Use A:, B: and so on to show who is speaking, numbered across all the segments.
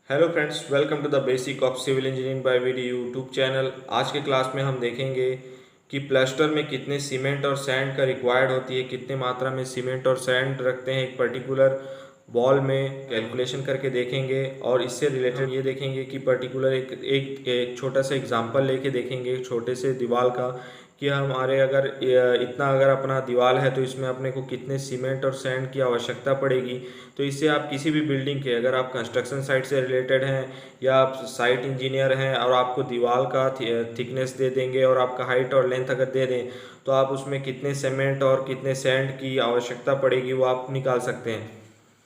A: Hello friends, welcome to the basic of civil engineering by video YouTube channel. आज के class में हम देखेंगे कि प्लास्टर में कितने सीमेंट और सैंड का रिक्वायर्ड होती है, कितने मात्रा में सीमेंट और सैंड रखते हैं एक पर्टिकुलर वॉल में, कैलकुलेशन करके देखेंगे। और इससे रिलेटेड ये देखेंगे कि पर्टिकुलर एक छोटा सा एग्जांपल लेके देखेंगे एक छोटे से दीवार का, कि हमारे अगर इतना अगर अपना दीवार है तो इसमें अपने को कितने सीमेंट और सैंड की आवश्यकता पड़ेगी। तो इससे आप किसी भी बिल्डिंग के, अगर आप कंस्ट्रक्शन साइट से रिलेटेड हैं या आप साइट इंजीनियर हैं और आपको दीवार का थिकनेस दे देंगे और आपका हाइट और लेंथ अगर दे दें तो आप उसमें कितने सीमेंट और कितने सैंड की आवश्यकता पड़ेगी वो आप निकाल सकते हैं।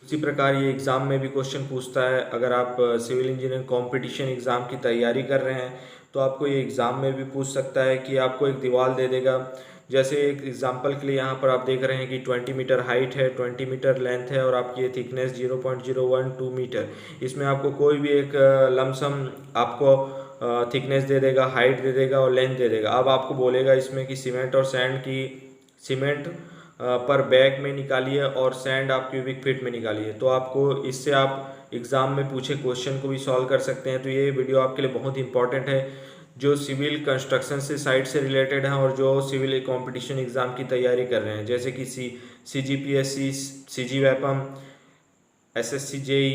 A: उसी प्रकार ये एग्ज़ाम में भी क्वेश्चन पूछता है। अगर आप सिविल इंजीनियरिंग कंपटीशन एग्ज़ाम की तैयारी कर रहे हैं तो आपको ये एग्ज़ाम में भी पूछ सकता है कि आपको एक दीवार दे देगा। जैसे एक एग्जांपल के लिए यहाँ पर आप देख रहे हैं कि 20 मीटर हाइट है, 20 मीटर लेंथ है और आपकी ये थिकनेस 0.012 मीटर। इसमें आपको कोई भी एक लमसम आपको थिकनेस दे देगा, हाइट दे देगा और लेंथ दे देगा। अब आपको बोलेगा इसमें कि सीमेंट और सैंड की, सीमेंट पर बैग में निकालिए और सैंड आप क्यूबिक फीट में निकालिए। तो आपको इससे आप एग्ज़ाम में पूछे क्वेश्चन को भी सॉल्व कर सकते हैं। तो ये वीडियो आपके लिए बहुत इंपॉर्टेंट है जो सिविल कंस्ट्रक्शन से साइट से रिलेटेड हैं और जो सिविल कंपटीशन एग्ज़ाम की तैयारी कर रहे हैं, जैसे कि CGPSC, CG Vyapam, SSC JE,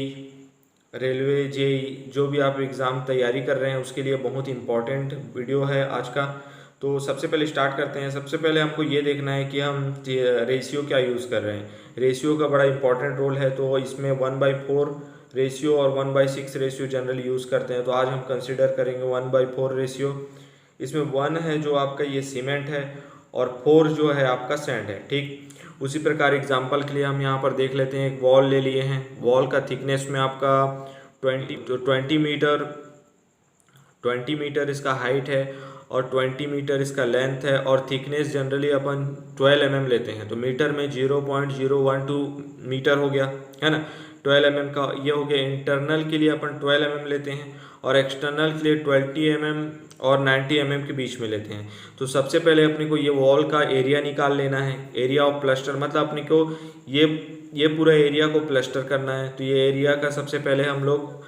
A: railway JE, जो भी आप एग्ज़ाम तैयारी कर रहे हैं उसके लिए बहुत इंपॉर्टेंट वीडियो है आज का। तो सबसे पहले स्टार्ट करते हैं। सबसे पहले हमको ये देखना है कि हम रेशियो क्या यूज़ कर रहे हैं। रेशियो का बड़ा इंपॉर्टेंट रोल है, तो इसमें 1/4 रेशियो और 1/6 रेशियो जनरली यूज़ करते हैं। तो आज हम कंसिडर करेंगे 1/4 रेशियो। इसमें 1 है जो आपका ये सीमेंट है और 4 जो है आपका सैंड है। ठीक उसी प्रकार एग्जांपल के लिए हम यहाँ पर देख लेते हैं। एक वॉल ले लिए हैं, वॉल का थिकनेस में आपका 20 मीटर इसका हाइट है और 20 मीटर इसका लेंथ है और थिकनेस जनरली अपन 12 mm लेते हैं। तो मीटर में 0.012 मीटर हो गया, है ना। 12 mm का ये हो गया। इंटरनल के लिए अपन 12 mm लेते हैं और एक्सटर्नल के लिए 20 mm और 90 mm के बीच में लेते हैं। तो सबसे पहले अपने को ये वॉल का एरिया निकाल लेना है। एरिया ऑफ प्लास्टर मतलब अपने को ये पूरा एरिया को प्लास्टर करना है। तो ये एरिया का सबसे पहले हम लोग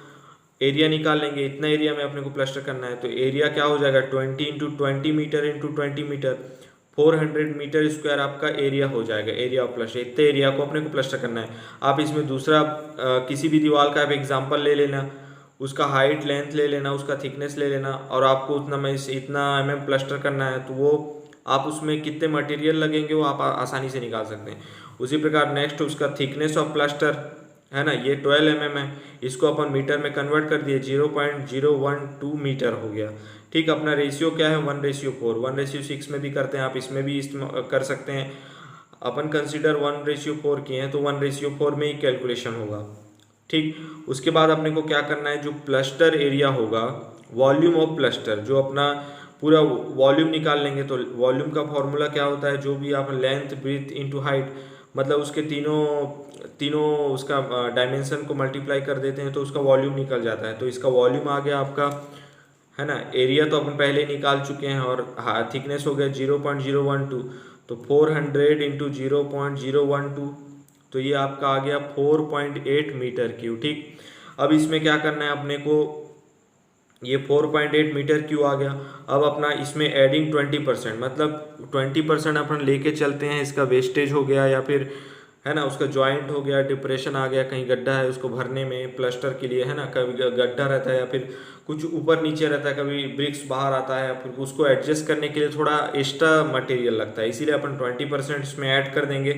A: एरिया निकाल लेंगे। इतना एरिया में अपने को प्लास्टर करना है। तो एरिया क्या हो जाएगा, 20 × 20 मीटर × 20 मीटर, 400 मीटर स्क्वायर आपका एरिया हो जाएगा। एरिया ऑफ प्लास्टर, इतने एरिया को अपने को प्लास्टर करना है। आप इसमें दूसरा किसी भी दीवार का आप एग्जाम्पल ले लेना, उसका हाइट लेंथ ले लेना, उसका थिकनेस ले लेना और आपको इतना mm प्लास्टर करना है। तो वो आप उसमें कितने मटेरियल लगेंगे वो आप आसानी से निकाल सकते हैं। उसी प्रकार नेक्स्ट उसका थिकनेस ऑफ प्लास्टर है ना, ये 12 mm है। इसको अपन मीटर में कन्वर्ट कर दिए, 0.012 मीटर हो गया। ठीक, अपना रेशियो क्या है, 1/4। 1/6 में भी करते हैं आप, इसमें भी कर सकते हैं। अपन कंसिडर 1/4 किए हैं तो 1/4 में ही कैलकुलेशन होगा। ठीक, उसके बाद अपने को क्या करना है, जो प्लास्टर एरिया होगा, वॉल्यूम ऑफ प्लास्टर, जो अपना पूरा वॉल्यूम निकाल लेंगे। तो वॉल्यूम का फॉर्मूला क्या होता है, जो भी आप लेंथ ब्रीथ इनटू हाइट, मतलब उसके तीनों उसका डायमेंशन को मल्टीप्लाई कर देते हैं तो उसका वॉल्यूम निकल जाता है। तो इसका वॉल्यूम आ गया आपका, है ना। एरिया तो अपन पहले ही निकाल चुके हैं और थिकनेस हो गया 0.012। तो 400 × 0.012, तो ये आपका आ गया 4.8 मीटर क्यूब। ठीक, अब इसमें क्या करना है अपने को, ये 4.8 मीटर क्यूब आ गया। अब अपना इसमें एडिंग 20%, मतलब 20% अपन लेके चलते हैं। इसका वेस्टेज हो गया या फिर, है ना, उसका जॉइंट हो गया, डिप्रेशन आ गया, कहीं गड्ढा है उसको भरने में प्लास्टर के लिए, है ना। कभी गड्ढा रहता है या फिर कुछ ऊपर नीचे रहता है, कभी ब्रिक्स बाहर आता है, फिर उसको एडजस्ट करने के लिए थोड़ा एक्स्ट्रा मटेरियल लगता है, इसीलिए अपन 20% इसमें ऐड कर देंगे।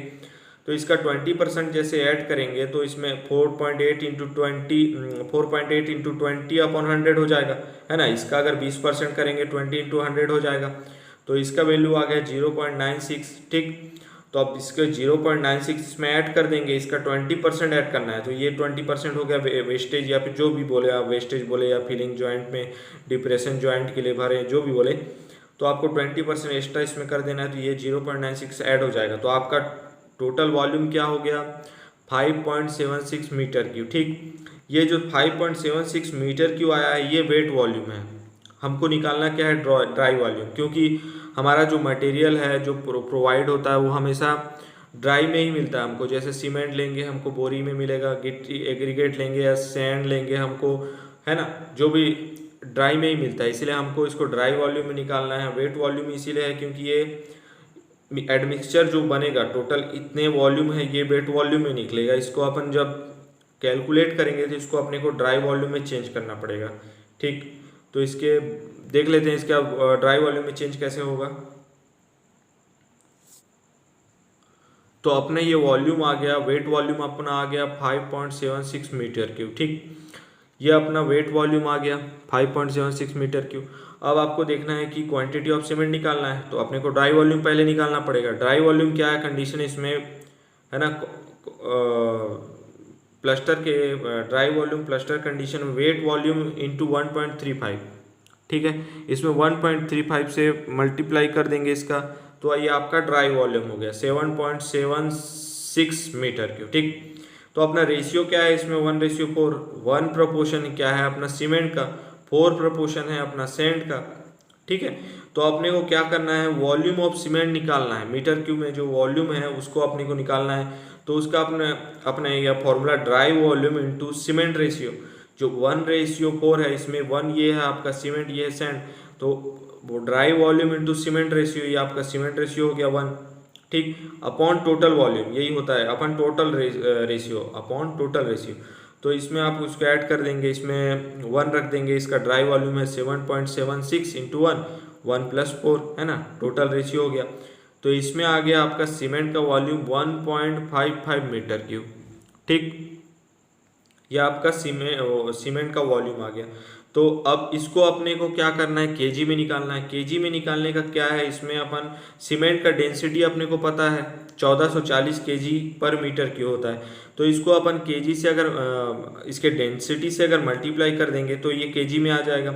A: तो इसका 20% जैसे ऐड करेंगे तो इसमें 4.8 × 20 अपॉन 100 हो जाएगा, है ना। इसका अगर 20% करेंगे 20 × 100 हो जाएगा। तो इसका वैल्यू आ गया 0.96। ठीक, तो अब इसके 0.96 इसमें ऐड कर देंगे, इसका 20% ऐड करना है। तो ये 20% हो गया वेस्टेज, या फिर जो भी बोले आप, वेस्टेज बोले या फिलिंग जॉइंट में डिप्रेशन जॉइंट के लिए भरे, जो भी बोले। तो आपको 20% एक्स्ट्रा इसमें कर देना है। तो ये 0.96 ऐड हो जाएगा। तो आपका टोटल वॉल्यूम क्या हो गया, 5.76 मीटर क्यूब। ठीक, ये जो 5.76 मीटर क्यूब आया है ये वेट वॉल्यूम है। हमको निकालना क्या है, ड्राई वॉल्यूम, क्योंकि हमारा जो मटेरियल है जो प्रोवाइड होता है वो हमेशा ड्राई में ही मिलता है हमको। जैसे सीमेंट लेंगे हमको बोरी में मिलेगा, गिट्टी एग्रीगेट लेंगे या सैंड लेंगे हमको, है ना, जो भी ड्राई में ही मिलता है। इसीलिए हमको इसको ड्राई वॉल्यूम में निकालना है। वेट वॉल्यूम इसीलिए है क्योंकि ये एडमिक्सचर जो बनेगा टोटल इतने वॉल्यूम है, ये वेट वॉल्यूम में निकलेगा। इसको अपन जब कैलकुलेट करेंगे तो इसको अपने को ड्राई वॉल्यूम में चेंज करना पड़ेगा। ठीक, तो इसके देख लेते हैं इसका ड्राई वॉल्यूम में चेंज कैसे होगा। तो अपने ये वॉल्यूम आ गया, वेट वॉल्यूम अपना आ गया 5.76 मीटर क्यूब। ठीक, ये अपना वेट वॉल्यूम आ गया 5.76 मीटर क्यूब। अब आपको देखना है कि क्वांटिटी ऑफ सीमेंट निकालना है, तो अपने को ड्राई वॉल्यूम पहले निकालना पड़ेगा। ड्राई वॉल्यूम क्या है, कंडीशन इसमें है ना, प्लस्टर के dry volume plaster condition wet volume into 1.35। ठीक है, इसमें 1.35 से मल्टीप्लाई कर देंगे इसका, तो ये आपका ड्राई वॉल्यूम हो गया 7.76 मीटर क्यूब। ठीक, तो अपना रेशियो क्या है इसमें 1:4। 1 प्रोपोर्शन क्या है अपना सीमेंट का, 4 प्रोपोर्शन है अपना सैंड का। ठीक है, तो अपने को क्या करना है, वॉल्यूम ऑफ सीमेंट निकालना है। मीटर क्यूब में जो वॉल्यूम है उसको अपने को निकालना है। तो उसका अपने यह formula dry volume into cement ratio, जो 1:4 है। इसमें 1 ये है आपका सीमेंट, ये है सैंड, तो वो dry volume into cement ratio, ये आपका सीमेंट रेशियो हो गया 1। ठीक, अपॉन टोटल वॉल्यूम यही होता है, अपन total ratio upon total ratio. तो इसमें आप उसको ऐड कर देंगे, इसमें 1 रख देंगे। इसका ड्राई वॉल्यूम है 7.76 इंटू 1 + 4, है ना, टोटल रेशियो हो गया। तो इसमें आ गया आपका सीमेंट का वॉल्यूम 1.55 मीटर क्यूब। ठीक, यह आपका सीमेंट का वॉल्यूम आ गया। तो अब इसको अपने को क्या करना है, केजी में निकालना है। केजी में निकालने का क्या है, इसमें अपन सीमेंट का डेंसिटी अपने को पता है 1440 केजी पर मीटर क्यूब होता है। तो इसको अपन केजी से अगर इसके डेंसिटी से अगर मल्टीप्लाई कर देंगे तो ये केजी में आ जाएगा।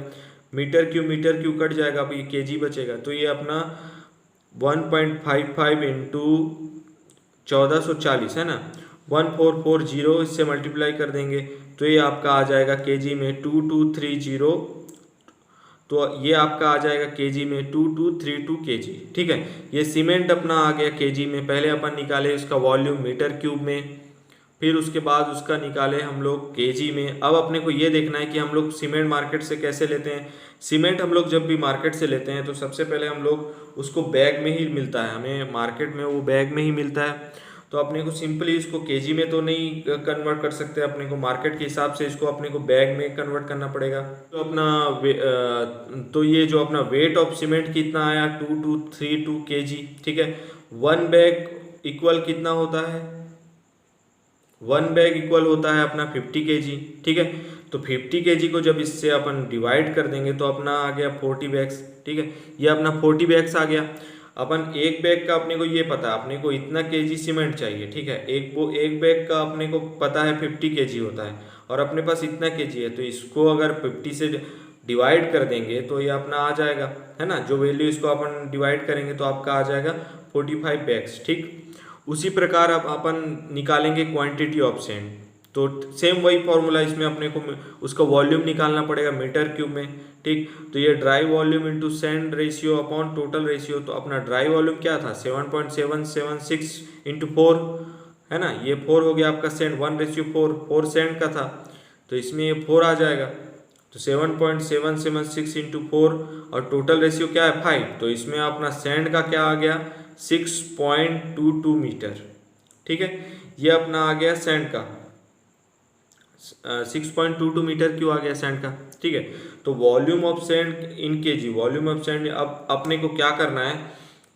A: मीटर क्यूब कट जाएगा, अब ये केजी बचेगा। तो ये अपना 1.55 इंटू 1440 है ना, 1440 इससे मल्टीप्लाई कर देंगे तो ये आपका आ जाएगा केजी में 2230। तो ये आपका आ जाएगा केजी में 2232 केजी। ठीक है, ये सीमेंट अपना आ गया केजी में। पहले अपन निकाले इसका वॉल्यूम मीटर क्यूब में, फिर उसके बाद उसका निकाले हम लोग केजी में। अब अपने को ये देखना है कि हम लोग सीमेंट मार्केट से कैसे लेते हैं। सीमेंट हम लोग जब भी मार्केट से लेते हैं तो सबसे पहले हम लोग उसको बैग में ही मिलता है, हमें मार्केट में वो बैग में ही मिलता है। तो अपने को सिंपली इसको केजी में तो नहीं कन्वर्ट कर सकते, अपने को मार्केट के हिसाब से इसको अपने को बैग में कन्वर्ट करना पड़ेगा। तो तो ये जो अपना वेट ऑफ सीमेंट कितना आया 2232 केजी। ठीक है, 1 बैग इक्वल कितना होता है, 1 बैग इक्वल होता है अपना 50 केजी। ठीक है, तो 50 केजी को जब इससे अपन डिवाइड कर देंगे तो अपना आ गया 40 बैग्स। ठीक है, ये अपना 40 बैग्स आ गया। अपन एक बैग का अपने को ये पता है, अपने को इतना केजी सीमेंट चाहिए। ठीक है, एक बैग का अपने को पता है 50 केजी होता है और अपने पास इतना केजी है, तो इसको अगर 50 से डिवाइड कर देंगे तो ये अपना आ जाएगा, है ना, जो वैल्यू इसको अपन डिवाइड करेंगे तो आपका आ जाएगा 45 बैग्स। ठीक, उसी प्रकार अब अपन निकालेंगे क्वांटिटी ऑफ सैंड। तो सेम वही फॉर्मूला, इसमें अपने को उसका वॉल्यूम निकालना पड़ेगा मीटर क्यूब में। ठीक, तो ये dry volume into sand ratio upon total ratio. तो अपना ड्राई वॉल्यूम क्या था 7.776 इंटू 4, है ना, ये 4 हो गया आपका सैंड, 1:4, 4 सैंड का था तो इसमें ये 4 आ जाएगा। तो 7.776 इंटू 4 और टोटल रेशियो क्या है 5, तो इसमें अपना सैंड का क्या आ गया 6.22 मीटर। ठीक है, ये अपना आ गया सैंड का 6.22 मीटर क्यों आ गया सैंड का। ठीक है, तो volume of sand in KG, volume of sand अब अपने को क्या करना है,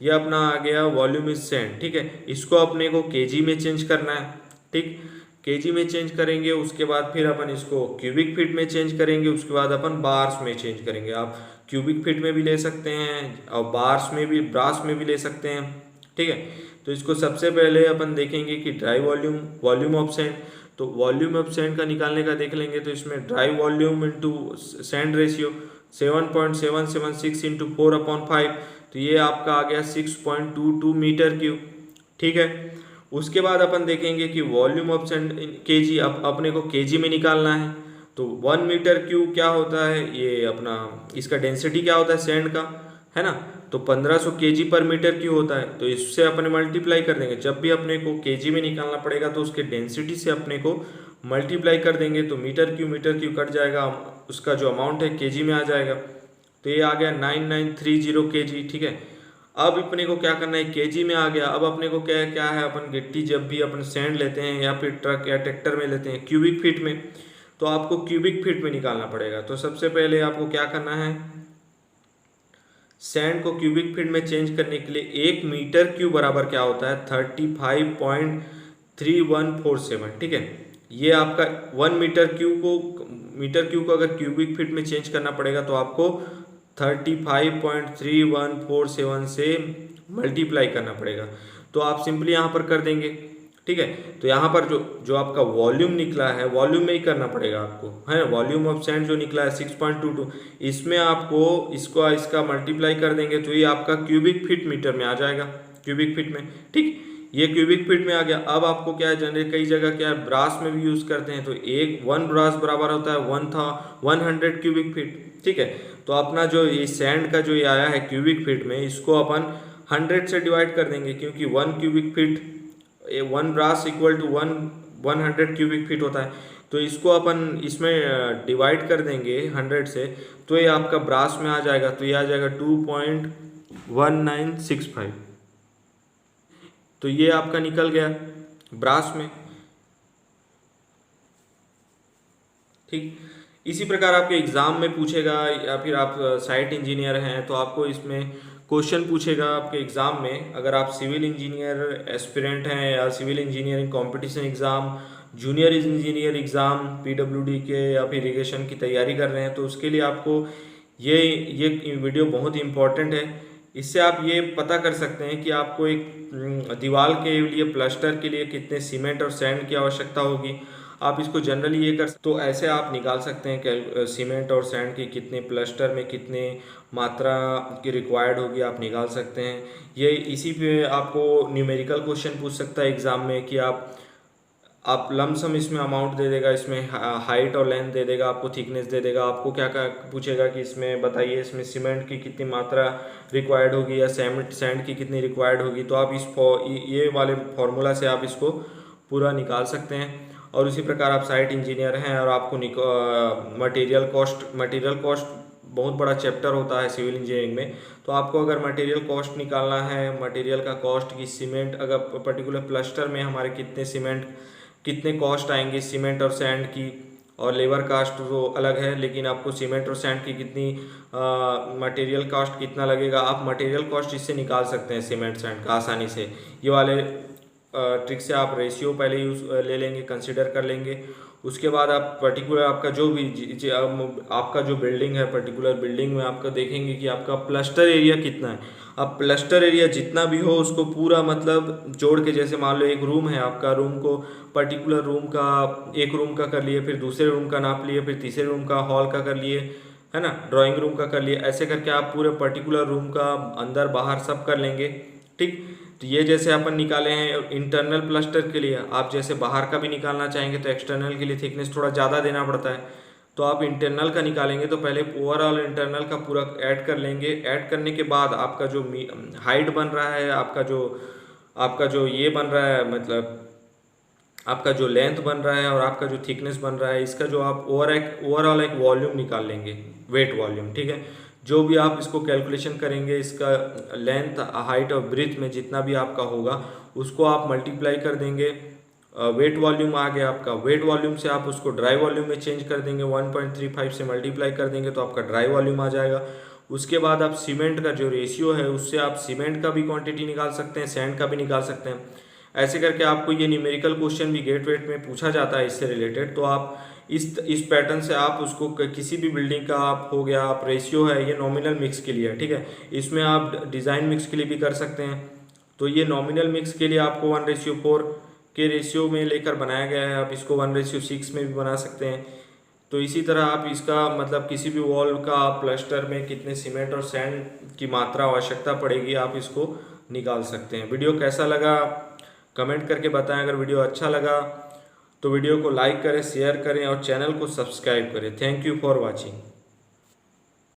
A: ये अपना आ गया वॉल्यूम इज सैंड। ठीक है, इसको अपने को केजी में चेंज करना है। ठीक, केजी में चेंज करेंगे, उसके बाद फिर अपन इसको क्यूबिक फीट में चेंज करेंगे, उसके बाद अपन बार्स में चेंज करेंगे। आप क्यूबिक फीट में भी ले सकते हैं और बार्स में भी, ब्रास में भी ले सकते हैं। ठीक है, तो इसको सबसे पहले अपन देखेंगे कि ड्राई वॉल्यूम ऑफ सैंड। तो वॉल्यूम ऑफ सैंड का निकालने का देख लेंगे, तो इसमें dry volume into sand ratio 7.776 into 4/5, तो ये आपका आ गया 6.22 मीटर क्यूब। ठीक है, उसके बाद अपन देखेंगे कि volume of sand in KG, अब अपने को केजी में निकालना है। तो 1 मीटर क्यूब क्या होता है, ये अपना इसका डेंसिटी क्या होता है सैंड का, है ना। तो 1500 केजी पर मीटर क्यूब होता है, तो इससे अपने मल्टीप्लाई कर देंगे। जब भी अपने को केजी में निकालना पड़ेगा तो उसके डेंसिटी से अपने को मल्टीप्लाई कर देंगे, तो मीटर क्यूब कट जाएगा, उसका जो अमाउंट है केजी में आ जाएगा। तो ये आ गया 9930 केजी, ठीक है। अब अपने को क्या करना है, केजी में आ गया। अब अपने को क्या क्या है, अपन गिट्टी जब भी अपन सैंड लेते हैं या फिर ट्रक या ट्रैक्टर में लेते हैं क्यूबिक फीट में, तो आपको क्यूबिक फीट में निकालना पड़ेगा। तो सबसे पहले आपको क्या करना है, सैंड को क्यूबिक फीट में चेंज करने के लिए 1 मीटर क्यूब बराबर क्या होता है, 35.3147, ठीक है। ये आपका 1 मीटर क्यूब को अगर क्यूबिक फीट में चेंज करना पड़ेगा तो आपको 35.3147 से मल्टीप्लाई करना पड़ेगा। तो आप सिंपली यहाँ पर कर देंगे, ठीक है। तो यहाँ पर जो आपका वॉल्यूम निकला है, वॉल्यूम में ही करना पड़ेगा आपको, है। वॉल्यूम ऑफ सैंड जो निकला है 6.22, इसमें आपको इसका मल्टीप्लाई कर देंगे तो ये आपका क्यूबिक फीट मीटर में आ जाएगा, क्यूबिक फीट में, ठीक। ये क्यूबिक फीट में आ गया। अब आपको क्या है, जनरली कई जगह क्या है ब्रास में भी यूज़ करते हैं, तो 1 ब्रास बराबर होता है 100 क्यूबिक फीट, ठीक है। तो अपना जो ये सैंड का जो ये आया है क्यूबिक फीट में, इसको अपन 100 से डिवाइड कर देंगे, क्योंकि 1 cubic feet 1 brass equal to 100 cubic feet होता है। तो इसको अपन इसमें डिवाइड कर देंगे 100 से, तो ये आपका ब्रास में आ जाएगा। तो ये आ जाएगा 2.1965। तो ये आपका निकल गया ब्रास में, ठीक। इसी प्रकार आपके एग्ज़ाम में पूछेगा, या फिर आप साइट इंजीनियर हैं तो आपको इसमें क्वेश्चन पूछेगा आपके एग्ज़ाम में। अगर आप सिविल इंजीनियर एस्पिरेंट हैं या civil engineering competition exam, junior engineer exam PWD के या फिर इरिगेशन की तैयारी कर रहे हैं, तो उसके लिए आपको ये वीडियो बहुत ही इम्पोर्टेंट है। इससे आप ये पता कर सकते हैं कि आपको एक दीवार के लिए प्लास्टर के लिए कितने सीमेंट और सैंड की आवश्यकता होगी। आप इसको जनरली ये कर, तो ऐसे आप निकाल सकते हैं कि सीमेंट और सैंड की कितने प्लास्टर में कितने मात्रा की रिक्वायर्ड होगी, आप निकाल सकते हैं। ये इसी पे आपको न्यूमेरिकल क्वेश्चन पूछ सकता है एग्ज़ाम में कि आप लमसम इसमें अमाउंट दे देगा, इसमें हाइट और लेंथ दे देगा, आपको थिकनेस दे देगा, आपको क्या क्या पूछेगा कि इसमें बताइए इसमें सीमेंट की कितनी मात्रा रिक्वायर्ड होगी या सैंड की कितनी रिक्वायर्ड होगी। तो आप ये वाले फार्मूला से आप इसको पूरा निकाल सकते हैं। और उसी प्रकार आप साइट इंजीनियर हैं और आपको मटेरियल कॉस्ट बहुत बड़ा चैप्टर होता है सिविल इंजीनियरिंग में। तो आपको अगर मटेरियल कॉस्ट निकालना है, मटेरियल का कॉस्ट की सीमेंट, अगर पर्टिकुलर प्लास्टर में हमारे कितने कॉस्ट आएंगे सीमेंट और सैंड की, और लेबर कास्ट तो अलग है, लेकिन आपको सीमेंट और सैंड की कितनी मटेरियल कॉस्ट कितना लगेगा, आप मटेरियल कॉस्ट इससे निकाल सकते हैं सीमेंट सैंड का आसानी से। ये वाले ट्रिक से आप रेशियो पहले ले लेंगे, कंसिडर कर लेंगे। उसके बाद आप पर्टिकुलर आपका जो भी आपका जो बिल्डिंग है, पर्टिकुलर बिल्डिंग में आपका देखेंगे कि आपका प्लास्टर एरिया कितना है। अब प्लास्टर एरिया जितना भी हो उसको पूरा मतलब जोड़ के, जैसे मान लो एक रूम है आपका, रूम को पर्टिकुलर एक रूम का कर लिए, फिर दूसरे रूम का नाप लिए, फिर तीसरे रूम का हॉल का कर लिए, है ना, ड्राइंग रूम का कर लिए। ऐसे करके आप पूरे पर्टिकुलर रूम का अंदर बाहर सब कर लेंगे, ठीक। तो ये जैसे अपन निकाले हैं इंटरनल प्लास्टर के लिए, आप जैसे बाहर का भी निकालना चाहेंगे तो एक्सटर्नल के लिए थिकनेस थोड़ा ज़्यादा देना पड़ता है। तो आप इंटरनल का निकालेंगे तो पहले ओवरऑल इंटरनल का पूरा ऐड कर लेंगे। ऐड करने के बाद आपका जो हाइट बन रहा है, आपका जो ये बन रहा है, मतलब आपका जो लेंथ बन रहा है और आपका जो थिकनेस बन रहा है, इसका जो आप ओवरऑल एक वॉल्यूम निकाल लेंगे, वेट वॉल्यूम, ठीक है। जो भी आप इसको कैलकुलेशन करेंगे, इसका लेंथ, हाइट और ब्रीथ में जितना भी आपका होगा उसको आप मल्टीप्लाई कर देंगे। वेट वॉल्यूम आ गया आपका। वेट वॉल्यूम से आप उसको ड्राई वॉल्यूम में चेंज कर देंगे, 1.35 से मल्टीप्लाई कर देंगे तो आपका ड्राई वॉल्यूम आ जाएगा। उसके बाद आप सीमेंट का जो रेशियो है उससे आप सीमेंट का भी क्वांटिटी निकाल सकते हैं, सैंड का भी निकाल सकते हैं। ऐसे करके आपको ये न्यूमेरिकल क्वेश्चन भी गेट वेट में पूछा जाता है इससे रिलेटेड। तो आप इस पैटर्न से आप उसको किसी भी बिल्डिंग का आप हो गया, आप रेशियो है, ये नॉमिनल मिक्स के लिए है, ठीक है। इसमें आप डिज़ाइन मिक्स के लिए भी कर सकते हैं। तो ये नॉमिनल मिक्स के लिए आपको 1:4 के रेशियो में लेकर बनाया गया है। आप इसको 1:6 में भी बना सकते हैं। तो इसी तरह आप इसका मतलब किसी भी वॉल का प्लास्टर में कितने सीमेंट और सैंड की मात्रा आवश्यकता पड़ेगी, आप इसको निकाल सकते हैं। वीडियो कैसा लगा कमेंट करके बताएं। अगर वीडियो अच्छा लगा तो वीडियो को लाइक करें, शेयर करें और चैनल को सब्सक्राइब करें। Thank you for watching.